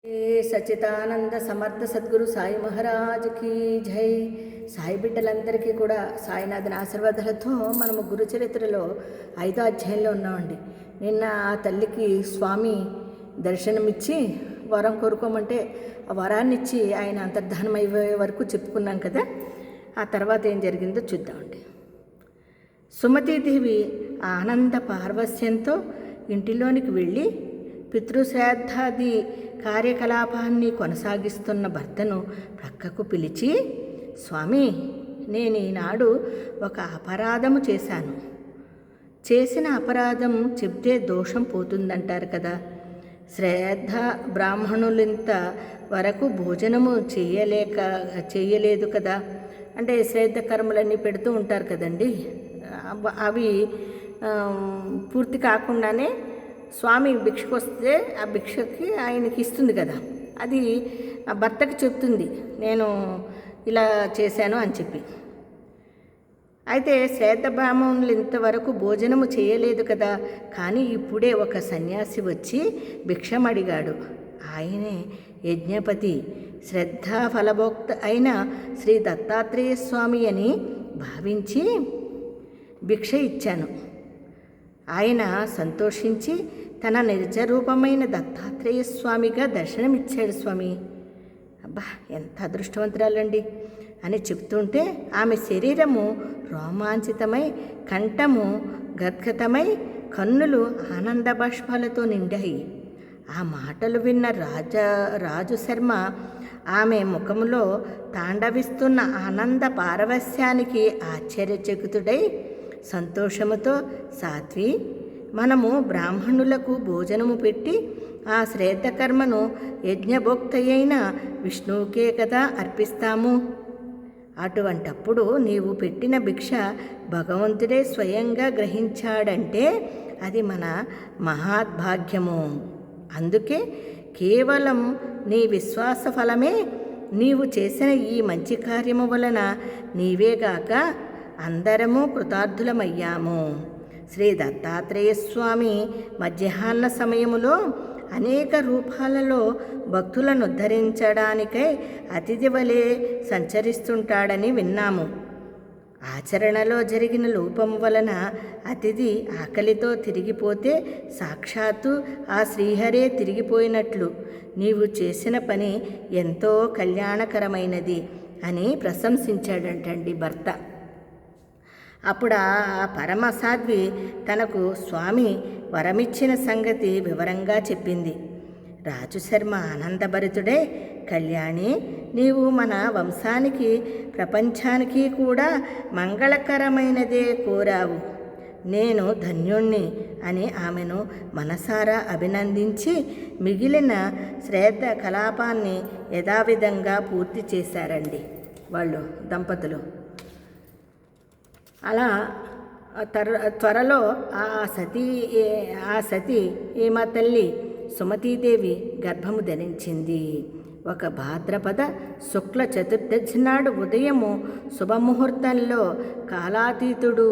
సచితానంద సమర్థ సద్గురు సాయి మహారాజ్కి జై. సాయి బిడ్డలందరికీ కూడా సాయినాథుని ఆశీర్వాదాలతో మనము గురు చరిత్రలో 5వ అధ్యాయంలో ఉన్నామండి. నిన్న ఆ తల్లికి స్వామి దర్శనమిచ్చి వరం కోరుకోమంటే ఆ వరాన్ని ఇచ్చి ఆయన అంతర్ధానం అయ్యే వరకు చెప్పుకున్నాం కదా. ఆ తర్వాత ఏం జరిగిందో చూద్దామండి. సుమతీదేవి ఆనంద పార్వస్యంతో ఇంటిలోనికి వెళ్ళి పితృశ్రాద్ధాది కార్యకలాపాన్ని కొనసాగిస్తున్న భర్తను ప్రక్కకు పిలిచి, స్వామి, నేను ఈనాడు ఒక అపరాధము చేశాను. చేసిన అపరాధం చెప్తే దోషం పోతుందంటారు కదా. శ్రద్ధ బ్రాహ్మణులింత వరకు భోజనము చేయలేదు కదా. అంటే శ్రద్ధ కర్మలన్నీ పెడుతూ ఉంటారు కదండి. అవి పూర్తి కాకుండానే స్వామి భిక్షకు వస్తే ఆ భిక్షకి ఆయనకి ఇస్తుంది కదా. అది ఆ భర్తకి చెప్తుంది, నేను ఇలా చేశాను అని చెప్పి. అయితే శ్వేత బ్రాహ్మణులు ఇంతవరకు భోజనము చేయలేదు కదా. కానీ ఇప్పుడే ఒక సన్యాసి వచ్చి భిక్షం అడిగాడు. ఆయనే యజ్ఞపతి, శ్రద్ధా ఫలభోక్త అయిన శ్రీ దత్తాత్రేయ స్వామి అని భావించి భిక్ష ఇచ్చాను. ఆయన సంతోషించి తన నిజరూపమైన దత్తాత్రేయ స్వామిగా దర్శనమిచ్చాడు. స్వామి, అబ్బా ఎంత అదృష్టవంతురాలండి అని చెప్తుంటే ఆమె శరీరము రోమాంచితమై, కంఠము గద్గతమై, కన్నులు ఆనంద బాష్పాలతో నిండాయి. ఆ మాటలు విన్న రాజు శర్మ ఆమె ముఖములో తాండవిస్తున్న ఆనంద పారవస్యానికి ఆశ్చర్యచకితుడై సంతోషముతో, సాత్వి, మనము బ్రాహ్మణులకు భోజనము పెట్టి ఆ శ్రేద్ధకర్మను యజ్ఞభోక్త అయిన విష్ణువుకే కదా అర్పిస్తాము. అటువంటప్పుడు నీవు పెట్టిన భిక్ష భగవంతుడే స్వయంగా గ్రహించాడంటే అది మన మహాద్భాగ్యము. అందుకే కేవలం నీ విశ్వాస ఫలమే నీవు చేసిన ఈ మంచి కార్యము వలన నీవేగాక అందరము కృతార్థులమయ్యాము. శ్రీ దత్తాత్రేయ స్వామి మధ్యాహ్న సమయములో అనేక రూపాలలో భక్తులను ఉద్ధరించడానికై అతిథి వలె సంచరిస్తుంటాడని విన్నాము. ఆచరణలో జరిగిన లోపం వలన అతిథి ఆకలితో తిరిగిపోతే సాక్షాత్తు ఆ శ్రీహరే తిరిగిపోయినట్లు నీవు చేసిన పని ఎంతో కళ్యాణకరమైనది అని ప్రశంసించాడంటండి భర్త. అప్పుడు ఆ పరమసాధ్వి తనకు స్వామి వరమిచ్చిన సంగతి వివరంగా చెప్పింది. రాజుశర్మ ఆనందభరితుడై, కళ్యాణి, నీవు మన వంశానికి ప్రపంచానికి కూడా మంగళకరమైనదే కోరావు. నేను ధన్యుణ్ణి అని ఆమెను మనసారా అభినందించి మిగిలిన శ్రేద్ధ కలాపాన్ని యథావిధంగా పూర్తి చేశారండి వాళ్ళు దంపతులు. అలా త్వరలో ఆ సతీ ఈమె తల్లి సుమతీదేవి గర్భము ధరించింది. ఒక భాద్రపద శుక్ల చతుర్దశి నాడు ఉదయము శుభముహూర్తంలో కాలాతీతుడు,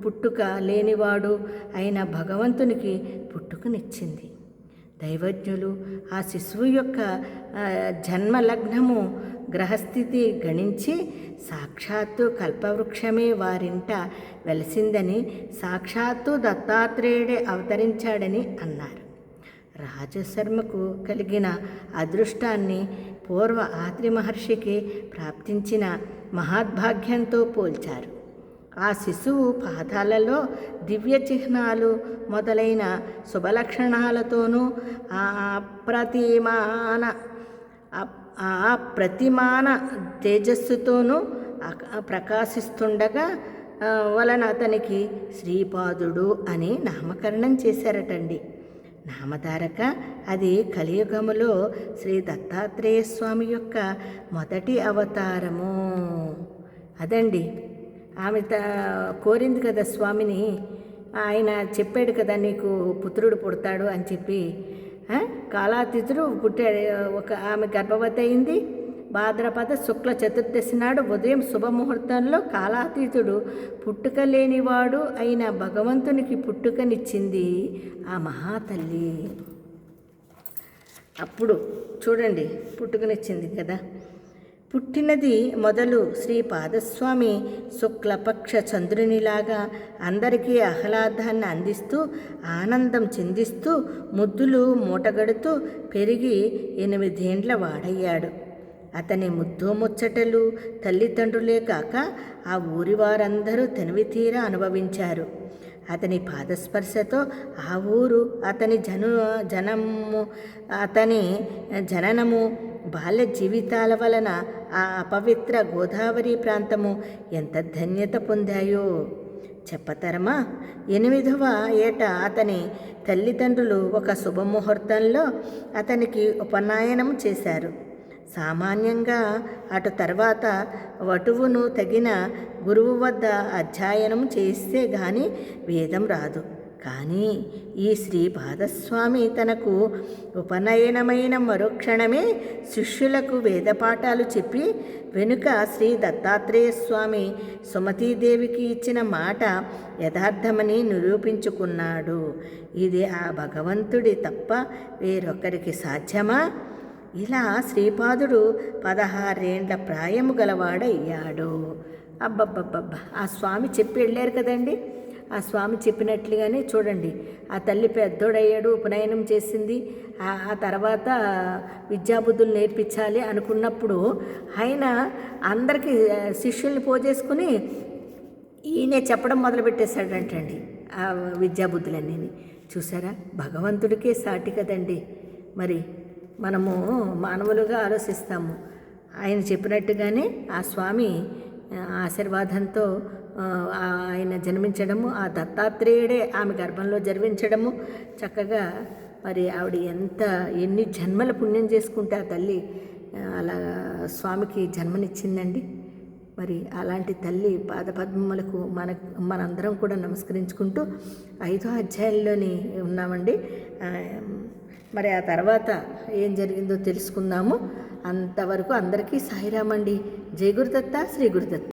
పుట్టుక లేనివాడు అయిన భగవంతునికి పుట్టుకనిచ్చింది. దైవజ్ఞులు ఆ శిశువు యొక్క జన్మలగ్నము గ్రహస్థితి గణించి సాక్షాత్తు కల్పవృక్షమే వారింట వెలసిందని, సాక్షాత్తు దత్తాత్రేయుడే అవతరించాడని అన్నారు. రాజశర్మకు కలిగిన అదృష్టాన్ని పూర్వ ఆత్రి మహర్షికి ప్రాప్తించిన మహాద్భాగ్యంతో పోల్చారు. ఆ శిశువు పాదాలలో దివ్య చిహ్నాలు మొదలైన శుభలక్షణాలతోనూ ప్రతిమాన తేజస్సుతోనూ ప్రకాశిస్తుండగా వలన అతనికి శ్రీపాదుడు అని నామకరణం చేశారటండి. నామధారక అది కలియుగములో శ్రీ దత్తాత్రేయ స్వామి యొక్క మొదటి అవతారము. అదండి, ఆమె కోరింది కదా స్వామిని. ఆయన చెప్పాడు కదా, నీకు పుత్రుడు పుడతాడు అని చెప్పి. కాలాతీతుడు పుట్టాడు. ఆమె గర్భవతి అయింది. భాద్రపద శుక్ల చతుర్దశి నాడు ఉదయం శుభముహూర్తంలో కాలాతీతుడు పుట్టుక లేనివాడు అయిన భగవంతునికి పుట్టుకనిచ్చింది ఆ మహాతల్లి. అప్పుడు చూడండి పుట్టుకనిచ్చింది కదా. పుట్టినది మొదలు శ్రీ పాదస్వామి శుక్లపక్ష చంద్రునిలాగా అందరికీ ఆహ్లాదాన్ని అందిస్తూ ఆనందం చిందిస్తూ ముద్దులు మూటగడుతూ పెరిగి 8 ఏండ్ల వాడయ్యాడు. అతని ముద్దు ముచ్చటలు తల్లిదండ్రులే కాక ఆ ఊరి వారందరూ తనివితీరా అనుభవించారు. అతని పాదస్పర్శతో ఆ ఊరు, అతని జననము, బాల్య జీవితాల వలన ఆ అపవిత్ర గోదావరి ప్రాంతము ఎంత ధన్యత పొందాయో చెప్పతరమా. 8వ ఏట అతని తల్లిదండ్రులు ఒక శుభముహూర్తంలో అతనికి ఉపనయనం చేశారు. సామాన్యంగా అటు తర్వాత వటువును తగిన గురువు వద్ద అధ్యయనం చేస్తే గాని వేదం రాదు. కానీ ఈ శ్రీ పాదస్వామి తనకు ఉపనయనమైన మరుక్షణమే శిష్యులకు వేదపాఠాలు చెప్పి వెనుక శ్రీ దత్తాత్రేయ స్వామి సుమతీదేవికి ఇచ్చిన మాట యథార్థమని నిరూపించుకున్నాడు. ఇది ఆ భగవంతుడి తప్ప వేరొకరికి సాధ్యమా? ఇలా శ్రీపాదుడు 16 ఏండ్ల ప్రాయము గలవాడయ్యాడు. అబ్బబ్బబ్బబ్బా, ఆ స్వామి చెప్పి వెళ్ళారు కదండి. ఆ స్వామి చెప్పినట్లుగానే చూడండి, ఆ తల్లి పెద్దోడయ్యాడు, ఉపనయనం చేసింది. ఆ తర్వాత విద్యాబుద్ధులు నేర్పించాలి అనుకున్నప్పుడు ఆయన అందరికీ శిష్యుల్ని పోజేసుకుని ఈయనే చెప్పడం మొదలుపెట్టేశాడంటండి ఆ విద్యాబుద్ధులన్నీ. చూసారా, భగవంతుడికే సాటి కదండి. మరి మనము మానవులుగా ఆలోచిస్తాము. ఆయన చెప్పినట్టుగానే ఆ స్వామి ఆశీర్వాదంతో ఆయన జన్మించడము, ఆ దత్తాత్రేయుడే ఆమె గర్భంలో జన్మించడము చక్కగా. మరి ఆవిడ ఎన్ని జన్మల పుణ్యం చేసుకుంటే ఆ తల్లి అలా స్వామికి జన్మనిచ్చిందండి. మరి అలాంటి తల్లి పాదపద్మములకు మనందరం కూడా నమస్కరించుకుంటూ 5వ అధ్యాయంలోని ఉన్నామండి. మరి ఆ తర్వాత ఏం జరిగిందో తెలుసుకుందాము. అంతవరకు అందరికీ సాయిరామండి. జై గురుదత్త, శ్రీ గురుదత్త.